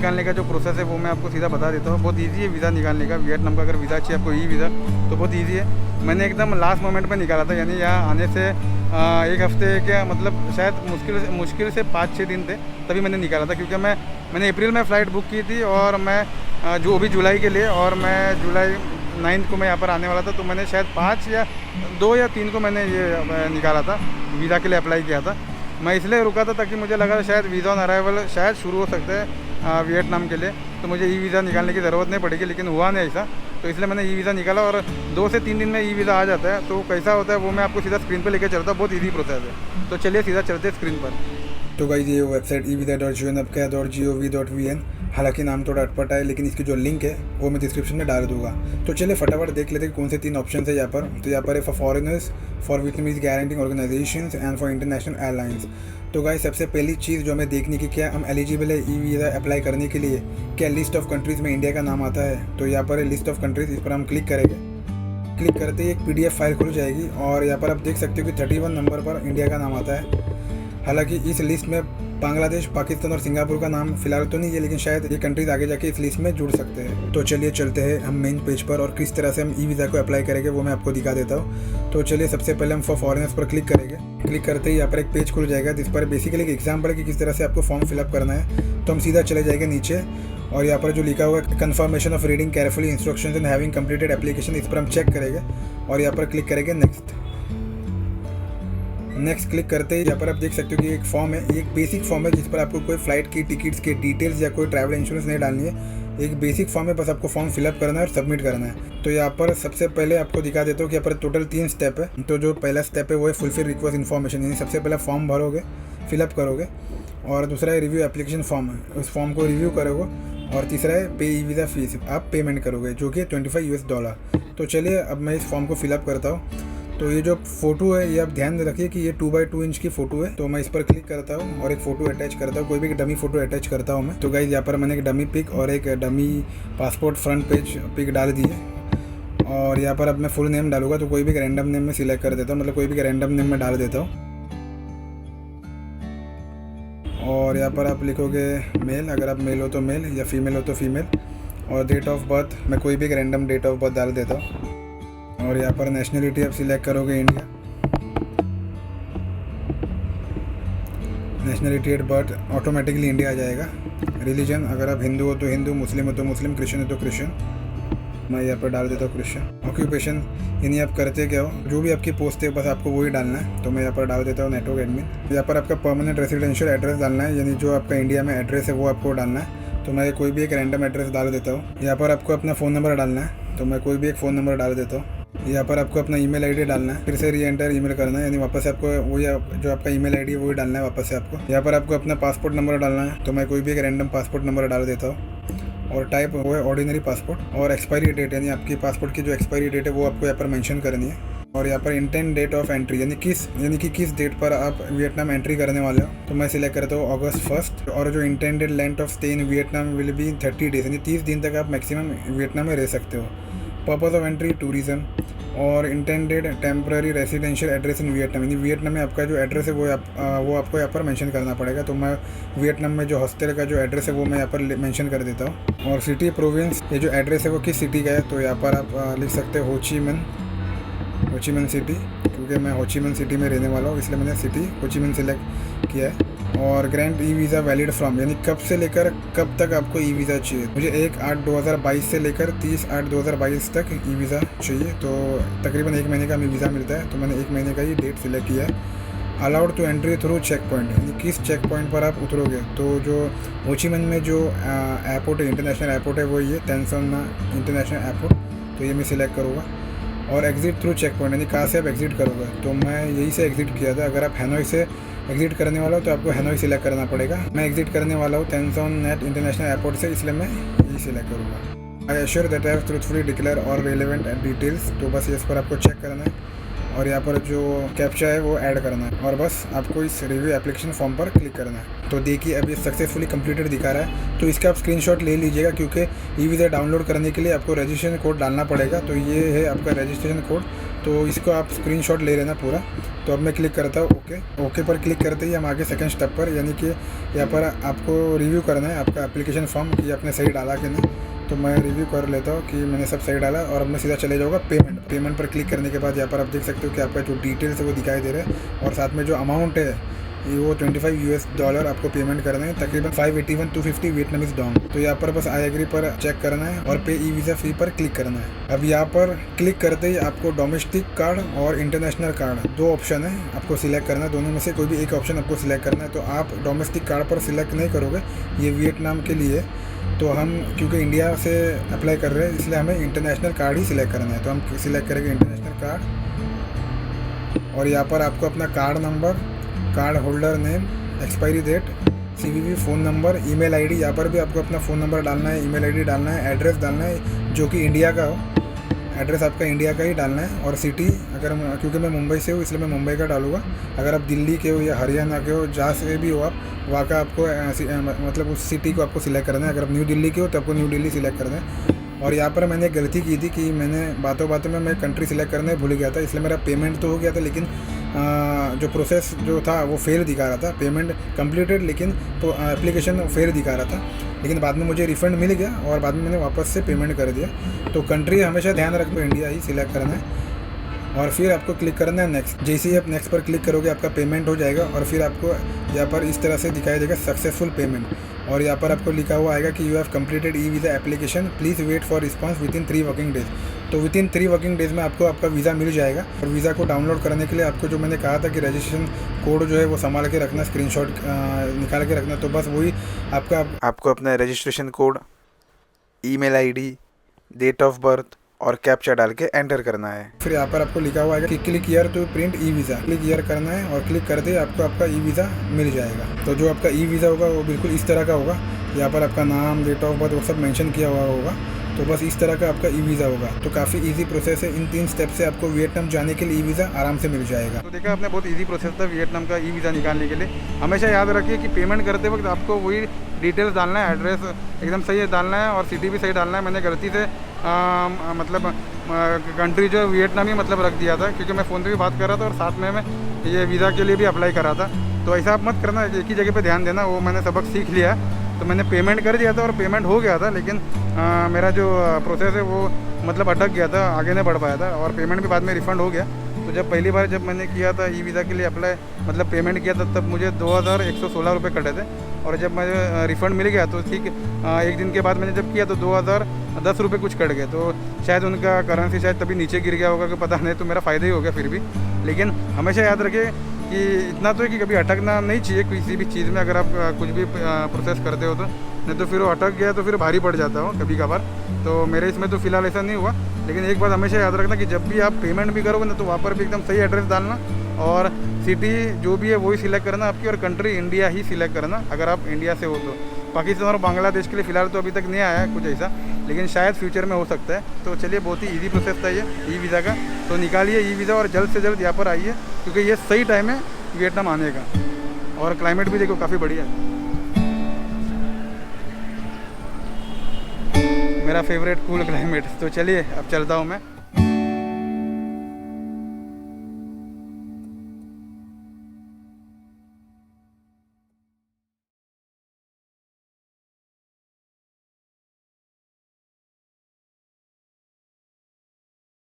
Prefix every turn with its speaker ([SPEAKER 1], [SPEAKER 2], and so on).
[SPEAKER 1] निकालने का जो प्रोसेस है वो मैं आपको सीधा बता देता हूँ। बहुत इजी है वीज़ा निकालने का। वियतनाम का अगर वीज़ा चाहिए आपको ई वीज़ा तो बहुत इजी है। मैंने एकदम लास्ट मोमेंट में निकाला था, यानी यहाँ आने से एक हफ़्ते क्या मतलब शायद मुश्किल से 5-6 दिन थे, तभी मैंने निकाला था। क्योंकि मैंने अप्रैल में फ़्लाइट बुक की थी और मैं जो भी जुलाई के लिए, और मैं जुलाई 9 को मैं यहाँ पर आने वाला था। तो मैंने शायद 5 या 2 या 3 को मैंने ये निकाला था, वीज़ा के लिए अप्लाई किया था। मैं इसलिए रुका था ताकि मुझे लगा शायद वीज़ा ऑन अराइवल शायद शुरू हो सकता है वियतनाम के लिए, तो मुझे ई वीज़ा निकालने की ज़रूरत नहीं पड़ेगी। लेकिन हुआ नहीं ऐसा, तो इसलिए मैंने ई वीज़ा निकाला और 2 से 3 दिन में ई वीज़ा आ जाता है। तो कैसा होता है वो मैं आपको सीधा स्क्रीन पर लेकर चलता हूँ। बहुत ईजी प्रोसेस है, तो चलिए सीधा चलते हैं स्क्रीन पर। तो गाइस ये वेबसाइट evisa.unapca.gov.vn, हालांकि नाम थोड़ा अटपटा है, लेकिन इसकी जो लिंक है वो मैं डिस्क्रिप्शन में डाल दूंगा। तो चलिए फटाफट देख लेते हैं कौन से 3 ऑप्शन है यहाँ पर। तो यहाँ पर है for foreigners, for Vietnamese guaranteeing organisations and for international airlines. तो गाइस सबसे पहली चीज़ जो हमें देखने की, क्या हम एलिजिबल है ई वीज़ा अप्लाई करने के लिए, क्या लिस्ट ऑफ कंट्रीज़ में इंडिया का नाम आता है। तो यहाँ पर है लिस्ट ऑफ कंट्रीज़, इस पर हम क्लिक करेंगे। क्लिक करते ही एक PDF फाइल खुल जाएगी और यहाँ पर आप देख सकते हो कि 31 नंबर पर इंडिया का नाम आता है। हालांकि इस लिस्ट में बांग्लादेश, पाकिस्तान और सिंगापुर का नाम फिलहाल तो नहीं है, लेकिन शायद ये कंट्रीज आगे जाके इस लिस्ट में जुड़ सकते हैं। तो चलिए चलते हैं हम मेन पेज पर, और किस तरह से हम ई वीज़ा को अप्लाई करेंगे वो मैं आपको दिखा देता हूँ। तो चलिए सबसे पहले हम फॉर फॉरेनर्स पर क्लिक करेंगे। क्लिक करते ही यहाँ पर एक पेज खुल जाएगा जिस पर बेसिकली एक एग्जाम्पल है कि किस तरह से आपको फॉर्म फिलअप करना है। तो हम सीधा चले जाएंगे नीचे, और यहाँ पर जो लिखा हुआ है confirmation of reading carefully instructions and having completed application, इस पर हम चेक करेंगे और यहाँ पर क्लिक करेंगे नेक्स्ट क्लिक करते ही यहाँ पर आप देख सकते हो कि एक फॉर्म है, एक बेसिक फॉर्म है जिस पर आपको कोई फ्लाइट की टिकट्स के डिटेल्स या कोई ट्रैवल इंश्योरेंस नहीं डालनी है। एक बेसिक फॉर्म है, बस आपको फॉर्म फिलअप करना है और सबमिट करना है। तो यहाँ पर सबसे पहले आपको दिखा देता हूँ कि यहाँ पर टोटल 3 स्टेप है। तो जो पहला स्टेप है वो है फुलफिल रिक्वेस्ट इन्फॉर्मेशन, यानी सबसे पहले फॉर्म भरोगे, फिलअप करोगे, और दूसरा है रिव्यू एप्लीकेशन फॉर्म है, उस फॉर्म को रिव्यू करोगे, और तीसरा है पे ई वीज़ा फीस, आप पेमेंट करोगे जो कि $25। तो चलिए अब मैं इस फॉर्म को फिलअप करता हूँ। तो ये जो फ़ोटो है ये आप ध्यान रखिए कि ये 2x2 इंच की फ़ोटो है। तो मैं इस पर क्लिक करता हूँ और एक फ़ोटो अटैच करता हूँ, कोई भी डमी फ़ोटो अटैच करता हूँ मैं। तो गाइस यहाँ पर मैंने एक डमी पिक और एक dummy passport front page pic डाल दी है, और यहाँ पर अब मैं फुल नेम डालूंगा। तो कोई भी रैंडम नेम में सिलेक्ट कर देता हूँ, मतलब कोई भी रैंडम नेम में डाल देता हूँ। और यहाँ पर आप लिखोगे मेल, अगर आप मेल हो तो मेल, या फीमेल हो तो फीमेल, और डेट ऑफ बर्थ मैं कोई भी एक रैंडम डेट ऑफ बर्थ डाल देता हूँ। और यहाँ पर नेशनलिटी आप सिलेक्ट करोगे India, nationality at birth automatically India आ जाएगा। रिलीजन अगर आप हिंदू हो तो हिंदू, मुस्लिम हो तो मुस्लिम, क्रिश्चियन हो तो क्रिश्चियन, मैं यहाँ पर डाल देता हूँ क्रिश्चियन। ऑक्यूपेशन यानी आप करते क्या हो, जो भी आपकी पोस्ट है बस आपको वही डालना है। तो मैं यहाँ पर डाल देता हूँ नेटवर्क एडमिन। यहाँ पर आपका परमानेंट रेजिडेंशियल एड्रेस डालना है, यानी जो आपका इंडिया में एड्रेस है वो आपको डालना है। तो मैं कोई भी एक रैंडम एड्रेस डाल देता हूँ। यहाँ पर आपको अपना फ़ोन नंबर डालना है, तो मैं कोई भी एक फ़ोन नंबर डाल देता हूँ। यहाँ पर आपको अपना ईमेल आईडी डालना है, फिर से री एंटर ईमेल करना है, यानी वापस आपको वही जो आपका ईमेल आईडी है वही डालना है वापस से आपको। यहाँ पर आपको अपना पासपोर्ट नंबर डालना है, तो मैं कोई भी एक रैंडम पासपोर्ट नंबर डाल देता हूँ। और टाइप वो है ऑर्डिनरी पासपोर्ट, और एक्सपायरी डेट यानी आपकी पासपोर्ट की जो एक्सपायरी डेट है वो आपको यहाँ पर मेंशन करनी है। और यहाँ पर इंटेंट डेट ऑफ एंट्री यानी कि किस डेट पर आप वियतनाम एंट्री करने वाले हो। तो मैं सिलेक्ट करता हूँ August 1। और जो intended length of stay in Vietnam will be 30 days, यानी 30 दिन तक आप मैक्सिमम वियतनाम में रह सकते हो। पर्पज़ ऑफ एंट्री टूरिज्म, और intended temporary residential address in Vietnam, यानी वियतनाम में आपका जो एड्रेस है वो आपको यहाँ पर मेंशन करना पड़ेगा। तो मैं वियतनाम में जो हॉस्टल का जो एड्रेस है वो मैं यहाँ पर मेंशन कर देता हूँ। और सिटी प्रोविंस, ये जो एड्रेस है वो किस सिटी का है, तो यहाँ पर आप लिख सकते हो होचीमिन सिटी, क्योंकि मैं होचीमिन सिटी में रहने वाला हूँ इसलिए मैंने सिटी होचीमिन सेलेक्ट किया है। और grand e visa valid from, यानी कब से लेकर कब तक आपको ई वीज़ा चाहिए। मुझे 1/8/2022 से लेकर 30/8/2022 तक ई वीज़ा चाहिए। तो तकरीबन 1 महीने का हमें वीज़ा मिलता है, तो मैंने 1 महीने का ही डेट सिलेक्ट किया है। Allowed to entry through check point, यानी किस चेक पॉइंट पर आप उतरोगे। तो जो होचीमिन में जो एयरपोर्ट है, इंटरनेशनल एयरपोर्ट है, वो ये Tan Son Nha international airport, तो ये मैं सिलेक्ट करूँगा। और एग्ज़िट थ्रू चेक पॉइंट, यानी कहाँ से आप एग्ज़िट करोगे। तो मैं यही से एग्ज़िट किया था। अगर आप हैनोई से एग्ज़िट करने वाला हो तो आपको हैनोई सिलेक्ट करना पड़ेगा। मैं एग्ज़िट करने वाला हूँ Tan Son Nha international airport से, इसलिए मैं यही सिलेक्ट करूँगा। I assure that I have truthfully declare और रेलेवेंट डिटेल्स, तो बस इस पर आपको चेक करना है और यहाँ पर जो कैप्चा है वो ऐड करना है, और बस आपको इस रिव्यू एप्लीकेशन फॉर्म पर क्लिक करना है। तो देखिए अब ये सक्सेसफुली कंप्लीटेड दिखा रहा है। तो इसका आप स्क्रीनशॉट ले लीजिएगा, क्योंकि ई वीज़ा डाउनलोड करने के लिए आपको रजिस्ट्रेशन कोड डालना पड़ेगा। तो ये है आपका रजिस्ट्रेशन कोड, तो इसको आप स्क्रीनशॉट ले लेना पूरा। तो अब मैं क्लिक करता हूँ ओके पर क्लिक करते ही हम आगे सेकंड स्टेप पर, यानी कि यहाँ पर आपको रिव्यू करना है आपका एप्लीकेशन फॉर्म कि आपने सही डाला कि नहीं। तो मैं रिव्यू कर लेता हूँ कि मैंने सब सही डाला और अब मैं सीधा चले जाऊँगा पेमेंट पर क्लिक करने के बाद यहाँ पर आप देख सकते हो कि आपका जो डिटेल्स है वो दिखाई दे रहा है और साथ में जो अमाउंट है ये वो $25 आपको पेमेंट करना है, तकरीबन 581-250 वियतनामीज डोंग। तो यहाँ पर बस आई एग्री पर चेक करना है और पे ई वीज़ा फी पर क्लिक करना है। अब यहाँ पर क्लिक करते ही आपको डोमेस्टिक कार्ड और इंटरनेशनल कार्ड दो ऑप्शन है, आपको सिलेक्ट करना है। दोनों में से कोई भी एक ऑप्शन आपको सिलेक्ट करना है। तो आप डोमेस्टिक कार्ड पर सिलेक्ट नहीं करोगे, ये वियतनाम के लिए। तो हम क्योंकि इंडिया से अप्लाई कर रहे हैं इसलिए हमें इंटरनेशनल कार्ड ही सिलेक्ट करना है। तो हम सिलेक्ट करेंगे इंटरनेशनल कार्ड और यहाँ पर आपको अपना card number, card holder name, expiry date, CVV, phone number, email ID, यहाँ पर भी आपको अपना फ़ोन नंबर डालना है, ईमेल आईडी डालना है, एड्रेस डालना है जो कि इंडिया का हो, एड्रेस आपका इंडिया का ही डालना है। और सिटी, अगर क्योंकि मैं मुंबई से हूँ इसलिए मैं मुंबई का डालूँगा। अगर आप दिल्ली के हो या हरियाणा के हो, जहाँ से भी हो आप, वहाँ का आपको मतलब उस सिटी को आपको सिलेक्ट करना है। अगर आप न्यू दिल्ली के हो तो आपको न्यू दिल्ली सिलेक्ट करना है। और यहाँ पर मैंने गलती की थी कि मैंने बातों में मैं कंट्री सिलेक्ट करने भूल गया था, इसलिए मेरा पेमेंट तो हो गया था लेकिन जो प्रोसेस जो था वो फेल दिखा रहा था। पेमेंट कंप्लीटेड लेकिन एप्लीकेशन फेल दिखा रहा था, लेकिन बाद में मुझे रिफ़ंड मिल गया और बाद में मैंने वापस से पेमेंट कर दिया। तो कंट्री हमेशा ध्यान रखो इंडिया ही सिलेक्ट करना है और फिर आपको क्लिक करना है नेक्स्ट। जैसे ही आप नेक्स्ट पर क्लिक करोगे आपका पेमेंट हो जाएगा और फिर आपको यहाँ पर इस तरह से दिखाई देगा सक्सेसफुल पेमेंट। और यहाँ पर आपको लिखा हुआ आएगा कि you have completed e visa application, please wait for response within 3 working days. तो विदिन 3 वर्किंग डेज़ में आपको आपका वीज़ा मिल जाएगा। और वीज़ा को डाउनलोड करने के लिए आपको जो मैंने कहा था कि रजिस्ट्रेशन कोड जो है वो संभाल के रखना, स्क्रीनशॉट निकाल के रखना। तो बस वही आपको अपना registration code, email ID, date of birth और कैप्चा डाल के एंटर करना है। फिर यहाँ पर आपको लिखा हुआ है कि click here to print e visa, click here करना है और क्लिक करते ही आपको आपका ई वीज़ा मिल जाएगा। तो जो आपका ई वीज़ा होगा वो बिल्कुल इस तरह का होगा। यहाँ पर आपका नाम, डेट ऑफ बर्थ वो सब मेंशन किया हुआ होगा। तो बस इस तरह का आपका ई वीज़ा होगा। तो काफ़ी इजी प्रोसेस है। इन 3 स्टेप से आपको वियतनाम जाने के लिए ई वीज़ा आराम से मिल जाएगा। तो देखा आपने, बहुत इजी प्रोसेस था वियतनाम का ई वीज़ा निकालने के लिए। हमेशा याद रखिए कि पेमेंट करते वक्त आपको वही डिटेल्स डालना है, एड्रेस एकदम सही डालना है और सिटी भी सही डालना है। मैंने गलती से मतलब कंट्री जो वियतनाम ही मतलब रख दिया था, क्योंकि मैं फ़ोन पे भी बात कर रहा था और साथ में मैं ये वीज़ा के लिए भी अप्लाई कर रहा था। तो ऐसा आप मत करना, एक ही जगह पे ध्यान देना। वो मैंने सबक सीख लिया। तो मैंने पेमेंट कर दिया था और पेमेंट हो गया था, लेकिन मेरा जो प्रोसेस है वो मतलब अटक गया था, आगे नहीं बढ़ पाया था और पेमेंट भी बाद में रिफ़ंड हो गया। तो जब पहली बार जब मैंने किया था ई वीज़ा के लिए अप्लाई, मतलब पेमेंट किया था, तब मुझे 2116 रुपये कटे थे। और जब मुझे रिफ़ंड मिल गया तो ठीक 1 दिन के बाद मैंने जब किया तो 2010 रुपये कुछ कट गए। तो शायद उनका करेंसी शायद तभी नीचे गिर गया होगा कि पता नहीं। तो मेरा फ़ायदा ही हो गया फिर भी। लेकिन हमेशा याद रखिए कि इतना तो है कि कभी अटकना नहीं चाहिए किसी भी चीज़ में। अगर आप कुछ भी प्रोसेस करते हो तो, नहीं तो फिर वो अटक गया तो फिर भारी पड़ जाता हो कभी कभार। तो मेरे इसमें तो फ़िलहाल ऐसा नहीं हुआ। लेकिन एक बात हमेशा याद रखना कि जब भी आप पेमेंट भी करोगे ना तो वहाँ पर भी एकदम सही एड्रेस डालना और सिटी जो भी है वही सिलेक्ट करना आपकी, और कंट्री इंडिया ही सिलेक्ट करना अगर आप इंडिया से हो तो। पाकिस्तान और बांग्लादेश के लिए फ़िलहाल तो अभी तक नहीं आया है कुछ ऐसा, लेकिन शायद फ्यूचर में हो सकता है। तो चलिए, बहुत ही ईजी प्रोसेस था ये ई वीज़ा का। तो निकालिए ई वीज़ा और जल्द से जल्द यहाँ पर आइए, क्योंकि ये सही टाइम है वियतनाम आने का। और क्लाइमेट भी देखो काफ़ी बढ़िया है, मेरा फेवरेट कूल क्लाइमेट। तो चलिए अब चलता हूँ मैं।